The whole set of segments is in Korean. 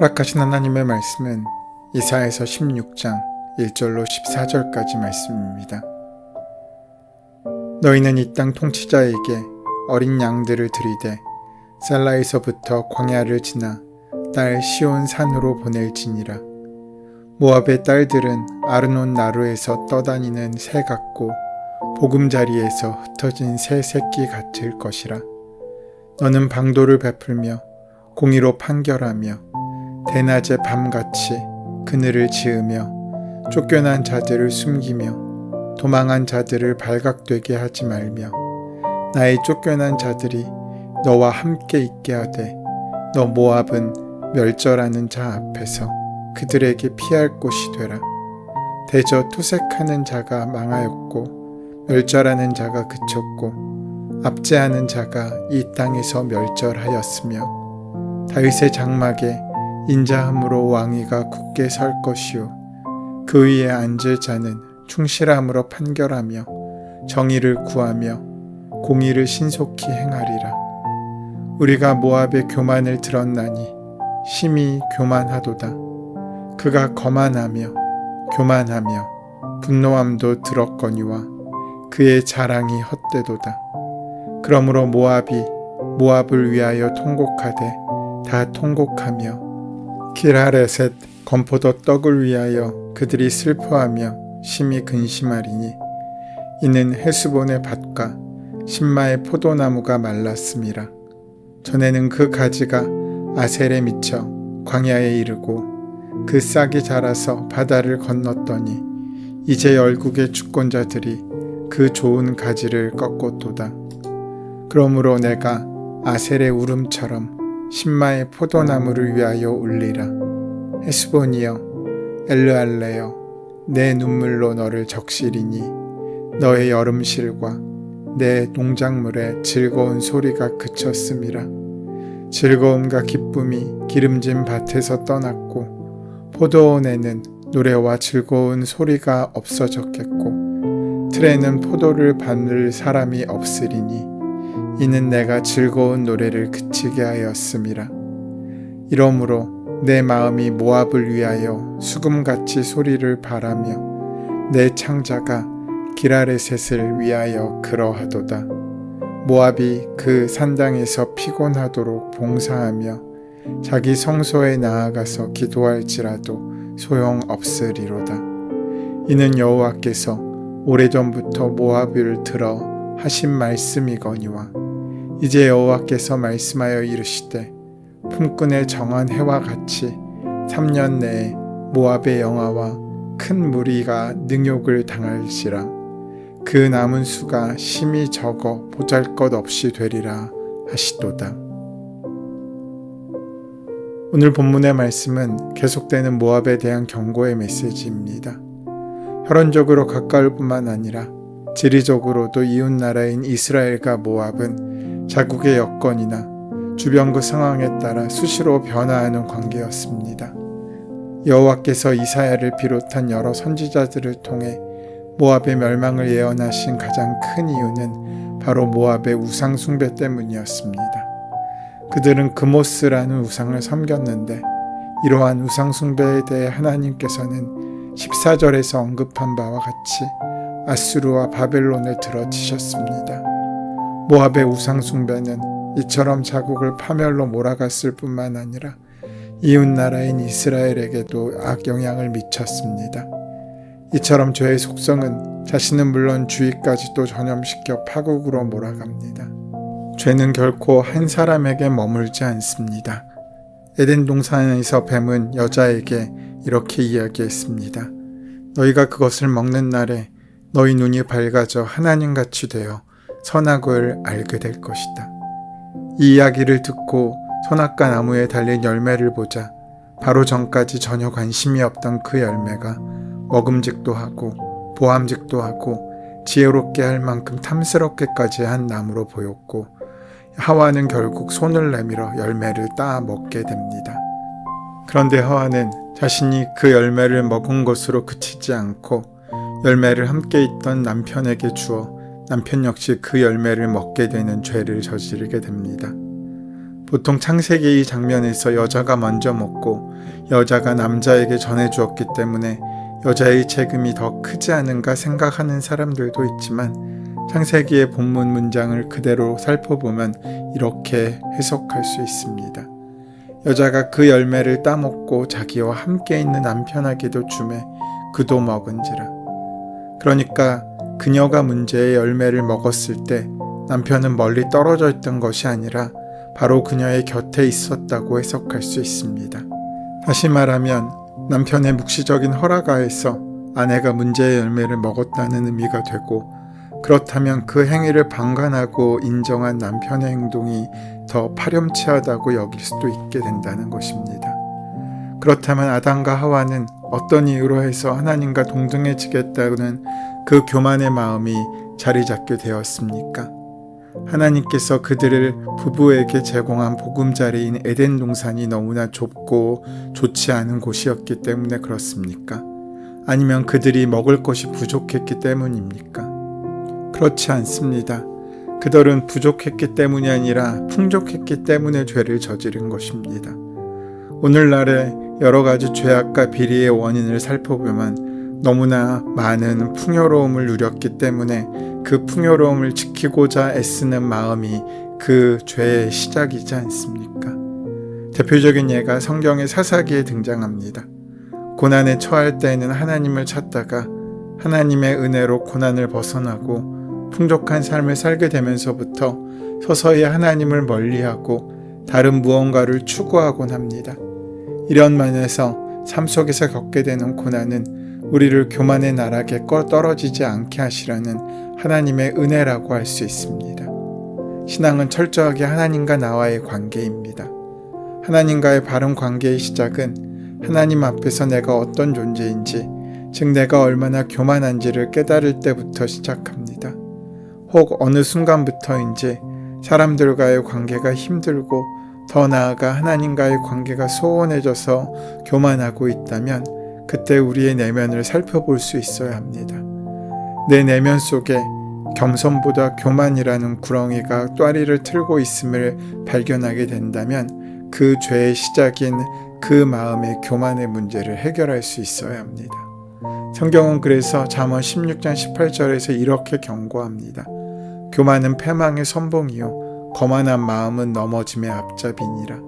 허락하신 하나님의 말씀은 이사야서 16장 1절로 14절까지 말씀입니다. 너희는 이 땅 통치자에게 어린 양들을 들이되 셀라에서부터 광야를 지나 딸 시온 산으로 보낼지니라. 모압의 딸들은 아르논 나루에서 떠다니는 새 같고 보금자리에서 흩어진 새 새끼 같을 것이라. 너는 방도를 베풀며 공의로 판결하며 대낮에 밤같이 그늘을 지으며 쫓겨난 자들을 숨기며 도망한 자들을 발각되게 하지 말며 나의 쫓겨난 자들이 너와 함께 있게 하되 너 모압은 멸절하는 자 앞에서 그들에게 피할 곳이 되라. 대저 투색하는 자가 망하였고 멸절하는 자가 그쳤고 압제하는 자가 이 땅에서 멸절하였으며 다윗의 장막에 인자함으로 왕위가 굳게 설 것이요 그 위에 앉을 자는 충실함으로 판결하며 정의를 구하며 공의를 신속히 행하리라. 우리가 모압의 교만을 들었나니 심히 교만하도다. 그가 거만하며 교만하며 분노함도 들었거니와 그의 자랑이 헛되도다. 그러므로 모압이 모압을 위하여 통곡하되 다 통곡하며 길하레셋 건포도 떡을 위하여 그들이 슬퍼하며 심히 근심하리니 이는 헤스본의 밭과 신마의 포도나무가 말랐음이라. 전에는 그 가지가 아셀에 미쳐 광야에 이르고 그 싹이 자라서 바다를 건넜더니 이제 열국의 주권자들이 그 좋은 가지를 꺾었도다. 그러므로 내가 아셀의 울음처럼 신마의 포도나무를 위하여 울리라. 헤스본이여 엘르알레여 내 눈물로 너를 적시리니 너의 여름실과 내 농작물의 즐거운 소리가 그쳤음이라. 즐거움과 기쁨이 기름진 밭에서 떠났고 포도원에는 노래와 즐거운 소리가 없어졌겠고 틀에는 포도를 받을 사람이 없으리니 이는 내가 즐거운 노래를 그치게 하였음이라. 이러므로 내 마음이 모압을 위하여 수금같이 소리를 바라며 내 창자가 기라레셋을 위하여 그러하도다. 모압이 그 산당에서 피곤하도록 봉사하며 자기 성소에 나아가서 기도할지라도 소용없으리로다. 이는 여호와께서 오래전부터 모압을 들어 하신 말씀이거니와 이제 여호와께서 말씀하여 이르시되 품꾼의 정한 해와 같이 3년 내에 모압의 영화와 큰 무리가 능욕을 당할지라. 그 남은 수가 심히 적어 보잘것없이 되리라 하시도다. 오늘 본문의 말씀은 계속되는 모압에 대한 경고의 메시지입니다. 혈연적으로 가까울 뿐만 아니라 지리적으로도 이웃나라인 이스라엘과 모압은 자국의 여건이나 주변 그 상황에 따라 수시로 변화하는 관계였습니다. 여호와께서 이사야를 비롯한 여러 선지자들을 통해 모압의 멸망을 예언하신 가장 큰 이유는 바로 모압의 우상 숭배 때문이었습니다. 그들은 그모스라는 우상을 섬겼는데 이러한 우상 숭배에 대해 하나님께서는 14절에서 언급한 바와 같이 아수르와 바벨론을 들어치셨습니다. 모압의 우상 숭배는 이처럼 자국을 파멸로 몰아갔을 뿐만 아니라 이웃나라인 이스라엘에게도 악영향을 미쳤습니다. 이처럼 죄의 속성은 자신은 물론 주위까지도 전염시켜 파국으로 몰아갑니다. 죄는 결코 한 사람에게 머물지 않습니다. 에덴 동산에서 뱀은 여자에게 이렇게 이야기했습니다. 너희가 그것을 먹는 날에 너희 눈이 밝아져 하나님같이 되어 선악을 알게 될 것이다. 이 이야기를 듣고 선악과 나무에 달린 열매를 보자 바로 전까지 전혀 관심이 없던 그 열매가 먹음직도 하고 보암직도 하고 지혜롭게 할 만큼 탐스럽게까지 한 나무로 보였고 하와는 결국 손을 내밀어 열매를 따 먹게 됩니다. 그런데 하와는 자신이 그 열매를 먹은 것으로 그치지 않고 열매를 함께 있던 남편에게 주어 남편 역시 그 열매를 먹게 되는 죄를 저지르게 됩니다. 보통 창세기 이 장면에서 여자가 먼저 먹고 여자가 남자에게 전해주었기 때문에 여자의 책임이 더 크지 않은가 생각하는 사람들도 있지만 창세기의 본문 문장을 그대로 살펴보면 이렇게 해석할 수 있습니다. 여자가 그 열매를 따먹고 자기와 함께 있는 남편에게도 주매 그도 먹은지라. 그러니까 그녀가 문제의 열매를 먹었을 때 남편은 멀리 떨어져 있던 것이 아니라 바로 그녀의 곁에 있었다고 해석할 수 있습니다. 다시 말하면 남편의 묵시적인 허락하에서 아내가 문제의 열매를 먹었다는 의미가 되고, 그렇다면 그 행위를 방관하고 인정한 남편의 행동이 더 파렴치하다고 여길 수도 있게 된다는 것입니다. 그렇다면 아담과 하와는 어떤 이유로 해서 하나님과 동등해지겠다는 그 교만의 마음이 자리 잡게 되었습니까? 하나님께서 그들을 부부에게 제공한 보금자리인 에덴 동산이 너무나 좁고 좋지 않은 곳이었기 때문에 그렇습니까? 아니면 그들이 먹을 것이 부족했기 때문입니까? 그렇지 않습니다. 그들은 부족했기 때문이 아니라 풍족했기 때문에 죄를 저지른 것입니다. 오늘날의 여러 가지 죄악과 비리의 원인을 살펴보면 너무나 많은 풍요로움을 누렸기 때문에 그 풍요로움을 지키고자 애쓰는 마음이 그 죄의 시작이지 않습니까? 대표적인 예가 성경의 사사기에 등장합니다. 고난에 처할 때에는 하나님을 찾다가 하나님의 은혜로 고난을 벗어나고 풍족한 삶을 살게 되면서부터 서서히 하나님을 멀리하고 다른 무언가를 추구하곤 합니다. 이런 면에서 삶 속에서 겪게 되는 고난은 우리를 교만의 나락에 떨어지지 않게 하시라는 하나님의 은혜라고 할 수 있습니다. 신앙은 철저하게 하나님과 나와의 관계입니다. 하나님과의 바른 관계의 시작은 하나님 앞에서 내가 어떤 존재인지, 즉 내가 얼마나 교만한지를 깨달을 때부터 시작합니다. 혹 어느 순간부터인지 사람들과의 관계가 힘들고 더 나아가 하나님과의 관계가 소원해져서 교만하고 있다면 그때 우리의 내면을 살펴볼 수 있어야 합니다. 내 내면 속에 겸손보다 교만이라는 구렁이가 뙬리를 틀고 있음을 발견하게 된다면 그 죄의 시작인 그 마음의 교만의 문제를 해결할 수 있어야 합니다. 성경은 그래서 잠언 16장 18절에서 이렇게 경고합니다. 교만은 패망의 선봉이요 거만한 마음은 넘어짐의 앞잡이니라.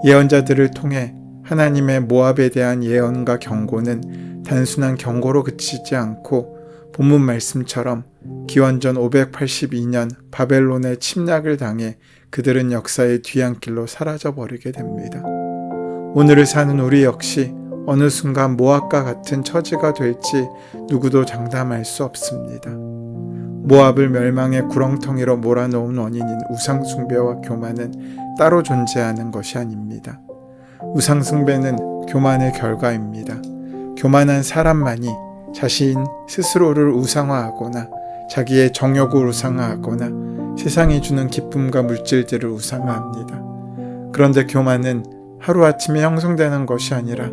예언자들을 통해 하나님의 모압에 대한 예언과 경고는 단순한 경고로 그치지 않고 본문 말씀처럼 기원전 582년 바벨론의 침략을 당해 그들은 역사의 뒤안길로 사라져버리게 됩니다. 오늘을 사는 우리 역시 어느 순간 모압과 같은 처지가 될지 누구도 장담할 수 없습니다. 모압을 멸망의 구렁텅이로 몰아놓은 원인인 우상숭배와 교만은 따로 존재하는 것이 아닙니다. 우상숭배는 교만의 결과입니다. 교만한 사람만이 자신 스스로를 우상화하거나 자기의 정욕을 우상화하거나 세상이 주는 기쁨과 물질들을 우상화합니다. 그런데 교만은 하루아침에 형성되는 것이 아니라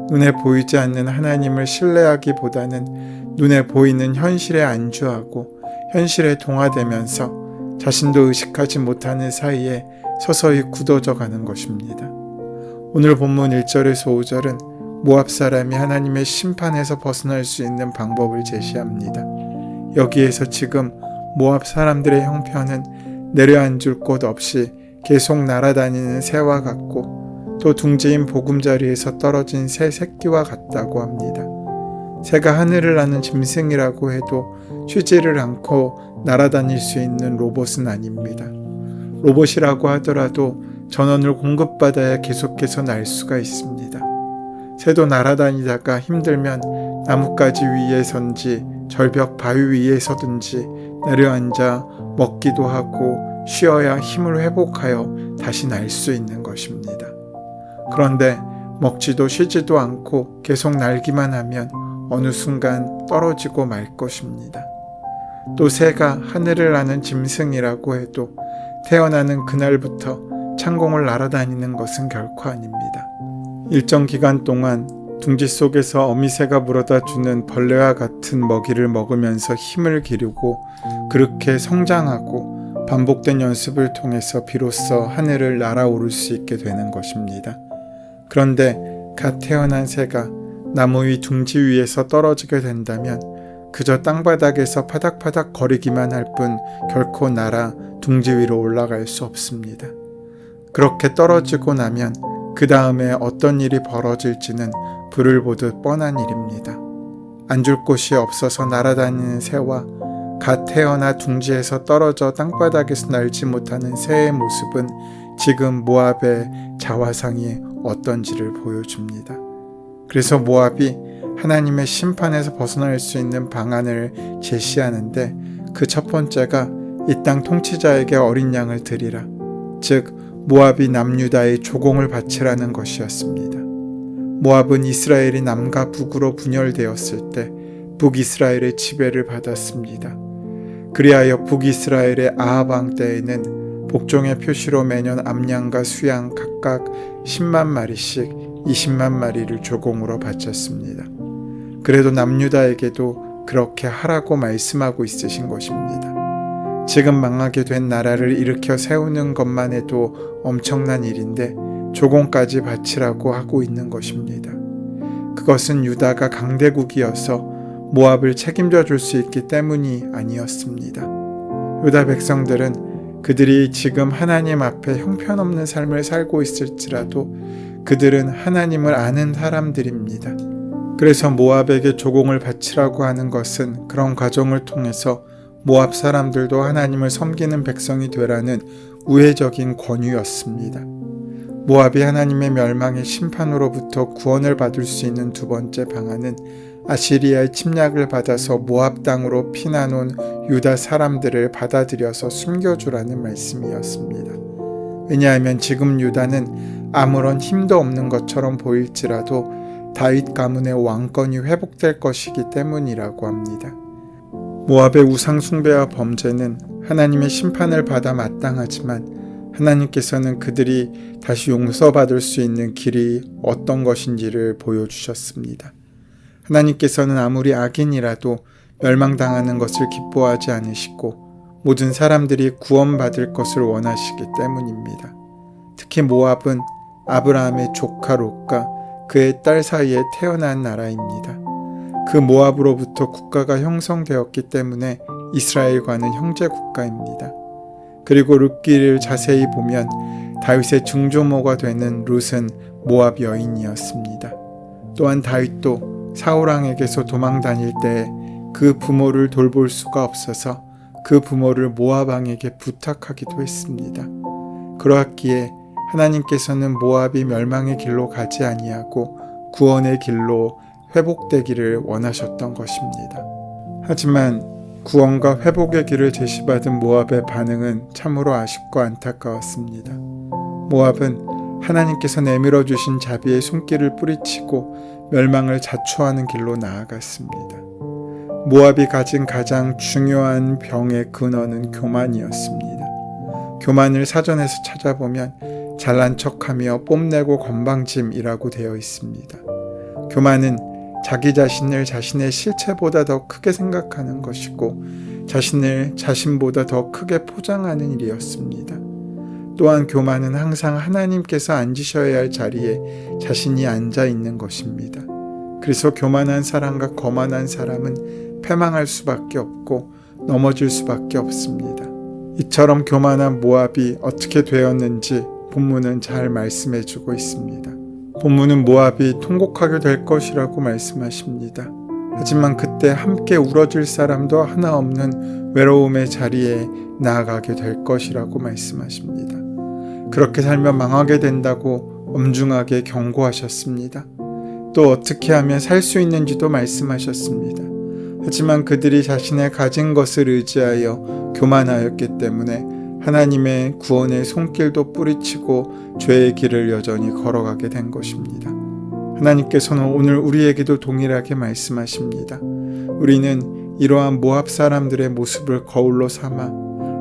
눈에 보이지 않는 하나님을 신뢰하기보다는 눈에 보이는 현실에 안주하고 현실에 동화되면서 자신도 의식하지 못하는 사이에 서서히 굳어져 가는 것입니다. 오늘 본문 1절에서 5절은 모압 사람이 하나님의 심판에서 벗어날 수 있는 방법을 제시합니다. 여기에서 지금 모압 사람들의 형편은 내려앉을 곳 없이 계속 날아다니는 새와 같고 또 둥지인 보금자리에서 떨어진 새 새끼와 같다고 합니다. 새가 하늘을 나는 짐승이라고 해도 쉬지를 않고 날아다닐 수 있는 로봇은 아닙니다. 로봇이라고 하더라도 전원을 공급받아야 계속해서 날 수가 있습니다. 새도 날아다니다가 힘들면 나뭇가지 위에 선지 절벽 바위 위에 서든지 내려앉아 먹기도 하고 쉬어야 힘을 회복하여 다시 날 수 있는 것입니다. 그런데 먹지도 쉬지도 않고 계속 날기만 하면 어느 순간 떨어지고 말 것입니다. 또 새가 하늘을 나는 짐승이라고 해도 태어나는 그날부터 창공을 날아다니는 것은 결코 아닙니다. 일정 기간 동안 둥지 속에서 어미새가 물어다 주는 벌레와 같은 먹이를 먹으면서 힘을 기르고 그렇게 성장하고 반복된 연습을 통해서 비로소 하늘을 날아오를 수 있게 되는 것입니다. 그런데 갓 태어난 새가 나무 위 둥지 위에서 떨어지게 된다면 그저 땅바닥에서 파닥파닥 거리기만 할 뿐 결코 날아 둥지 위로 올라갈 수 없습니다. 그렇게 떨어지고 나면 그 다음에 어떤 일이 벌어질지는 불을 보듯 뻔한 일입니다. 앉을 곳이 없어서 날아다니는 새와 갓 태어나 둥지에서 떨어져 땅바닥에서 날지 못하는 새의 모습은 지금 모압의 자화상이 어떤지를 보여줍니다. 그래서 모압이 하나님의 심판에서 벗어날 수 있는 방안을 제시하는데 그 첫 번째가 이 땅 통치자에게 어린 양을 드리라, 즉 모압이 남유다의 조공을 바치라는 것이었습니다. 모압은 이스라엘이 남과 북으로 분열되었을 때 북이스라엘의 지배를 받았습니다. 그리하여 북이스라엘의 아합 왕 때에는 복종의 표시로 매년 암양과 수양 각각 10만 마리씩 20만 마리를 조공으로 바쳤습니다. 그래도 남유다에게도 그렇게 하라고 말씀하고 있으신 것입니다. 지금 망하게 된 나라를 일으켜 세우는 것만 해도 엄청난 일인데 조공까지 바치라고 하고 있는 것입니다. 그것은 유다가 강대국이어서 모압을 책임져 줄 수 있기 때문이 아니었습니다. 유다 백성들은 그들이 지금 하나님 앞에 형편없는 삶을 살고 있을지라도 그들은 하나님을 아는 사람들입니다. 그래서 모압에게 조공을 바치라고 하는 것은 그런 과정을 통해서 모압 사람들도 하나님을 섬기는 백성이 되라는 우회적인 권유였습니다. 모압이 하나님의 멸망의 심판으로부터 구원을 받을 수 있는 두 번째 방안은 아시리아의 침략을 받아서 모압 땅으로 피난온 유다 사람들을 받아들여서 숨겨주라는 말씀이었습니다. 왜냐하면 지금 유다는 아무런 힘도 없는 것처럼 보일지라도 다윗 가문의 왕권이 회복될 것이기 때문이라고 합니다. 모압의 우상 숭배와 범죄는 하나님의 심판을 받아 마땅하지만 하나님께서는 그들이 다시 용서받을 수 있는 길이 어떤 것인지를 보여주셨습니다. 하나님께서는 아무리 악인이라도 멸망당하는 것을 기뻐하지 않으시고 모든 사람들이 구원받을 것을 원하시기 때문입니다. 특히 모압은 아브라함의 조카 롯과 그의 딸 사이에 태어난 나라입니다. 그 모압으로부터 국가가 형성되었기 때문에 이스라엘과는 형제 국가입니다. 그리고 룻기를 자세히 보면 다윗의 증조모가 되는 룻은 모압 여인이었습니다. 또한 다윗도 사울왕에게서 도망 다닐 때 그 부모를 돌볼 수가 없어서 그 부모를 모압 왕에게 부탁하기도 했습니다. 그러했기에 하나님께서는 모압이 멸망의 길로 가지 아니하고 구원의 길로 회복되기를 원하셨던 것입니다. 하지만 구원과 회복의 길을 제시받은 모압의 반응은 참으로 아쉽고 안타까웠습니다. 모압은 하나님께서 내밀어 주신 자비의 손길을 뿌리치고 멸망을 자초하는 길로 나아갔습니다. 모압이 가진 가장 중요한 병의 근원은 교만이었습니다. 교만을 사전에서 찾아보면 잘난 척하며 뽐내고 건방짐이라고 되어 있습니다. 교만은 자기 자신을 자신의 실체보다 더 크게 생각하는 것이고 자신을 자신보다 더 크게 포장하는 일이었습니다. 또한 교만은 항상 하나님께서 앉으셔야 할 자리에 자신이 앉아 있는 것입니다. 그래서 교만한 사람과 거만한 사람은 패망할 수밖에 없고 넘어질 수밖에 없습니다. 이처럼 교만한 모압이 어떻게 되었는지 본문은 잘 말씀해주고 있습니다. 본문은 모압이 통곡하게 될 것이라고 말씀하십니다. 하지만 그때 함께 울어줄 사람도 하나 없는 외로움의 자리에 나아가게 될 것이라고 말씀하십니다. 그렇게 살면 망하게 된다고 엄중하게 경고하셨습니다. 또 어떻게 하면 살 수 있는지도 말씀하셨습니다. 하지만 그들이 자신의 가진 것을 의지하여 교만하였기 때문에 하나님의 구원의 손길도 뿌리치고 죄의 길을 여전히 걸어가게 된 것입니다. 하나님께서는 오늘 우리에게도 동일하게 말씀하십니다. 우리는 이러한 모압 사람들의 모습을 거울로 삼아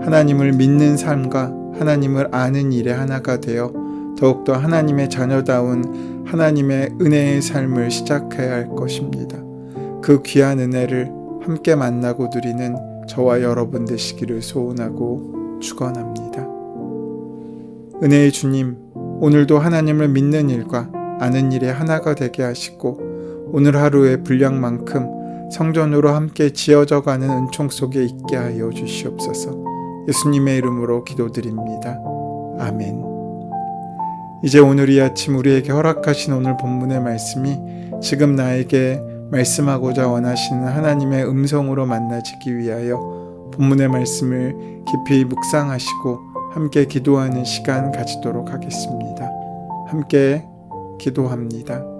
하나님을 믿는 삶과 하나님을 아는 일에 하나가 되어 더욱더 하나님의 자녀다운 하나님의 은혜의 삶을 시작해야 할 것입니다. 그 귀한 은혜를 함께 만나고 누리는 저와 여러분 되시기를 소원하고 축원합니다. 은혜의 주님, 오늘도 하나님을 믿는 일과 아는 일에 하나가 되게 하시고 오늘 하루의 분량만큼 성전으로 함께 지어져가는 은총 속에 있게 하여 주시옵소서. 예수님의 이름으로 기도드립니다. 아멘. 이제 오늘 이 아침 우리에게 허락하신 오늘 본문의 말씀이 지금 나에게 말씀하고자 원하시는 하나님의 음성으로 만나지기 위하여 본문의 말씀을 깊이 묵상하시고 함께 기도하는 시간 가지도록 하겠습니다. 함께 기도합니다.